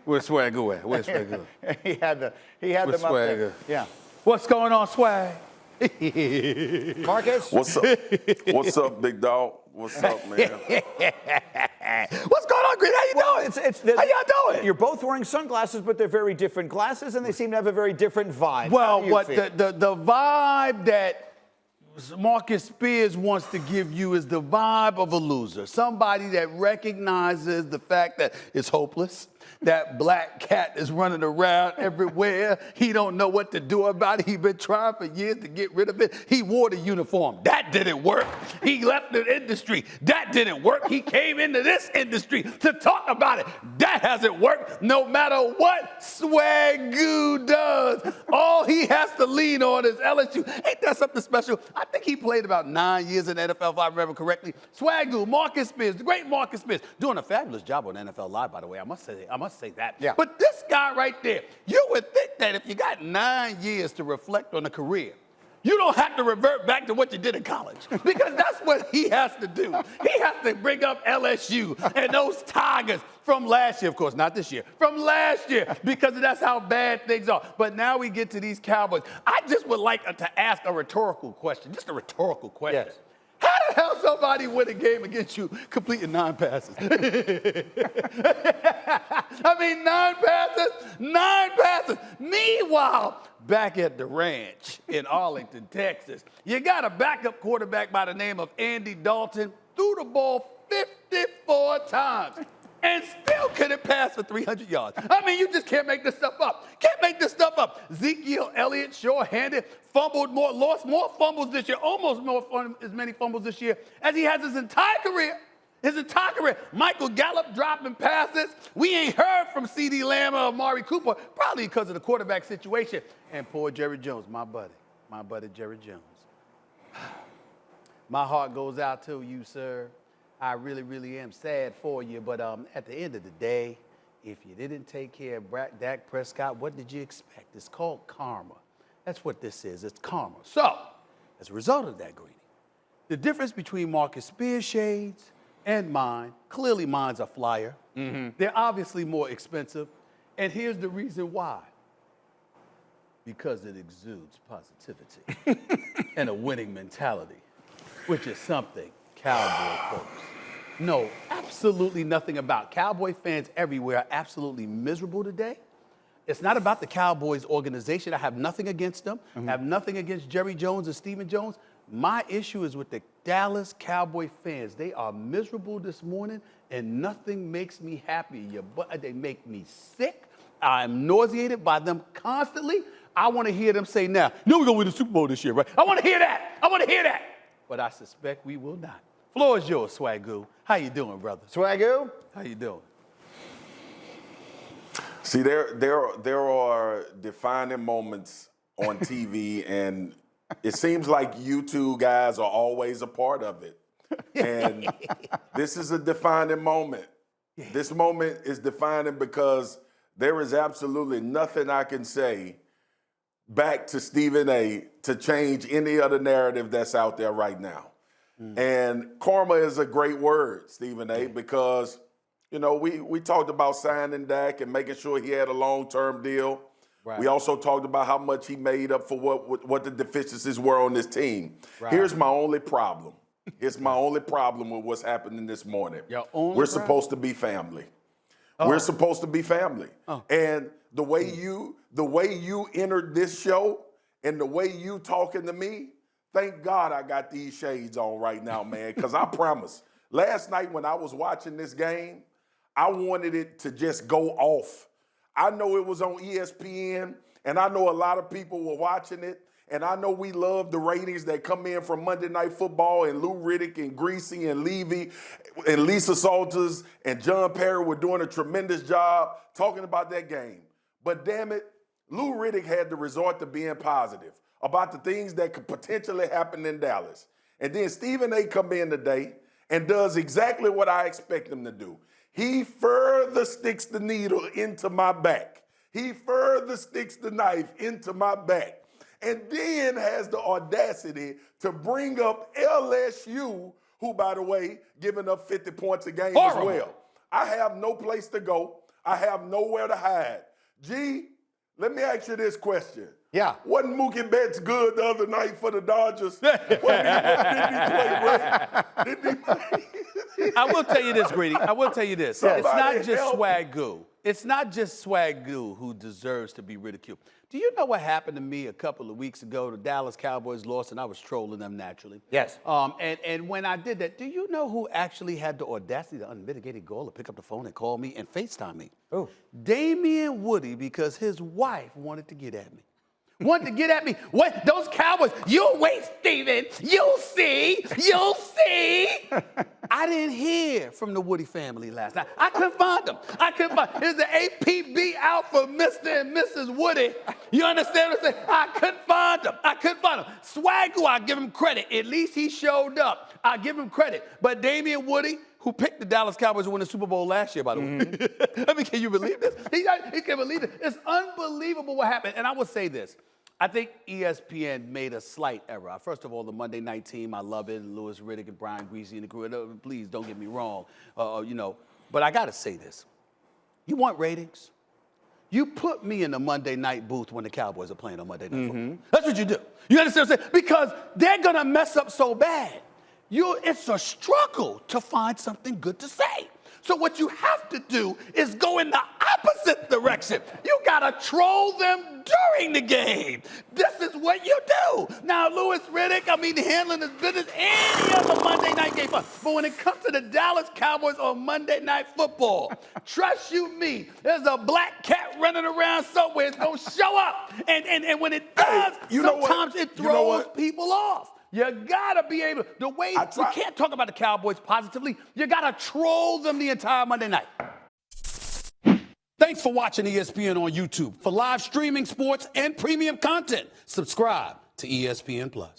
Where's Swagger at? Where's Swagger? he had them up Swagger? there. Yeah. What's going on, Swag? Marcus? What's up? What's up, big dog? What's up, man? What's going on, Green? How you doing? How y'all doing? You're both wearing sunglasses, but they're very different glasses, and they seem to have a very different vibe. Well, what the vibe that Marcus Spears wants to give you is the vibe of a loser. Somebody that recognizes the fact that it's hopeless. That black cat is running around everywhere. He don't know what to do about it. He's been trying for years to get rid of it. He wore the uniform. That didn't work. He left the industry. That didn't work. He came into this industry to talk about it. That hasn't worked. No matter what Swagoo does, all he has to lean on is LSU. Ain't that something special? I think he played about 9 years in the NFL, if I remember correctly. Swagoo, Marcus Spears, the great Marcus Spears, doing a fabulous job on NFL Live, by the way. I must say that. Yeah. But this guy right there, you would think that if you got 9 years to reflect on a career, you don't have to revert back to what you did in college, because that's what he has to do. He has to bring up LSU and those Tigers from last year, of course, not this year, from last year, because that's how bad things are. But now we get to these Cowboys. I just would like to ask a rhetorical question, just a rhetorical question. Yes. How the hell somebody win a game against you completing 9 passes? I mean, 9 passes. Meanwhile, back at the ranch in Arlington, Texas, you got a backup quarterback by the name of Andy Dalton, threw the ball 54 times and still couldn't pass for 300 yards. I mean, you just can't make this stuff up. Can't make this stuff up. Ezekiel Elliott, sure-handed, fumbled more, lost more fumbles this year, almost as many fumbles this year as he has his entire career. Michael Gallup dropping passes. We ain't heard from CeeDee Lamb or Amari Cooper, probably because of the quarterback situation. And poor Jerry Jones, my buddy Jerry Jones. My heart goes out to you, sir. I really, really am sad for you. But at the end of the day, if you didn't take care of Dak Prescott, what did you expect? It's called karma. That's what this is. It's karma. So, as a result of that, Greeny, the difference between Marcus Spears' shades and mine, clearly mine's a flyer. Mm-hmm. They're obviously more expensive. And here's the reason why. Because it exudes positivity and a winning mentality, which is something Cowboy folks know absolutely nothing about. Cowboy fans everywhere are absolutely miserable today. It's not about the Cowboys organization. I have nothing against them. I have nothing against Jerry Jones and Stephen Jones. My issue is with the Dallas Cowboy fans. They are miserable this morning, and nothing makes me happy. They make me sick. I'm nauseated by them constantly. I want to hear them say now, we're going to win the Super Bowl this year, right? I want to hear that. But I suspect we will not. Floor is yours, Swagoo. How you doing, brother? Swagoo? How you doing? See, there are defining moments on TV, and it seems like you two guys are always a part of it. And this is a defining moment. Yeah. This moment is defining because there is absolutely nothing I can say back to Stephen A. to change any other narrative that's out there right now. And karma is a great word, Stephen A., because, we talked about signing Dak and making sure he had a long-term deal. Right. We also talked about how much he made up for what the deficiencies were on this team. Right. Here's my only problem. Here's my only problem with what's happening this morning. We're supposed to be family. Oh. We're supposed to be family. Oh. And the way you entered this show and the way you talking to me, thank God I got these shades on right now, man, because I promise, last night when I was watching this game, I wanted it to just go off. I know it was on ESPN, and I know a lot of people were watching it, and I know we love the ratings that come in from Monday Night Football, and Lou Riddick and Greasy and Levy and Lisa Salters and John Perry were doing a tremendous job talking about that game. But damn it, Lou Riddick had to resort to being positive about the things that could potentially happen in Dallas. And then Stephen A. come in today and does exactly what I expect him to do. He further sticks the needle into my back. He further sticks the knife into my back. And then has the audacity to bring up LSU, who, by the way, giving up 50 points a game as well. I have no place to go. I have nowhere to hide. G, let me ask you this question. Yeah. Wasn't Mookie Betts good the other night for the Dodgers? Didn't he play great? Didn't he play? I will tell you this, Greedy. I will tell you this. It's not Somebody just help. Swagoo. It's not just Swagoo who deserves to be ridiculed. Do you know what happened to me a couple of weeks ago? The Dallas Cowboys lost, and I was trolling them naturally. Yes. And when I did that, do you know who actually had the audacity, the unmitigated gall, to pick up the phone and call me and FaceTime me? Oh. Damian Woody, because his wife wanted to get at me. Wanted to get at me. What? Those Cowboys. You'll wait, Steven. You'll see. You'll see. I didn't hear from the Woody family last night. I couldn't find them. I couldn't find. Is the APB out for Mr. and Mrs. Woody? You understand what I'm saying? I couldn't find them. I couldn't find them. Swagoo, I give him credit. At least he showed up. I give him credit. But Damian Woody, who picked the Dallas Cowboys to win the Super Bowl last year, by the way. I mean, can you believe this? He can't believe it. It's unbelievable what happened. And I will say this. I think ESPN made a slight error. First of all, the Monday night team, I love it. Louis Riddick and Brian Greasy and the crew. Please don't get me wrong. But I got to say this. You want ratings? You put me in the Monday night booth when the Cowboys are playing on Monday Night Football. That's what you do. You understand what I'm saying? Because they're going to mess up so bad. It's a struggle to find something good to say. So what you have to do is go in the opposite direction. You got to troll them during the game. This is what you do. Now, Louis Riddick, handling his business any other Monday night game. But when it comes to the Dallas Cowboys on Monday Night Football, trust you me, there's a black cat running around somewhere. It's going to show up. And when it does, sometimes it throws people off. You gotta be able, the way you can't talk about the Cowboys positively, you gotta troll them the entire Monday night. Thanks for watching ESPN on YouTube. For live streaming sports and premium content, subscribe to ESPN Plus.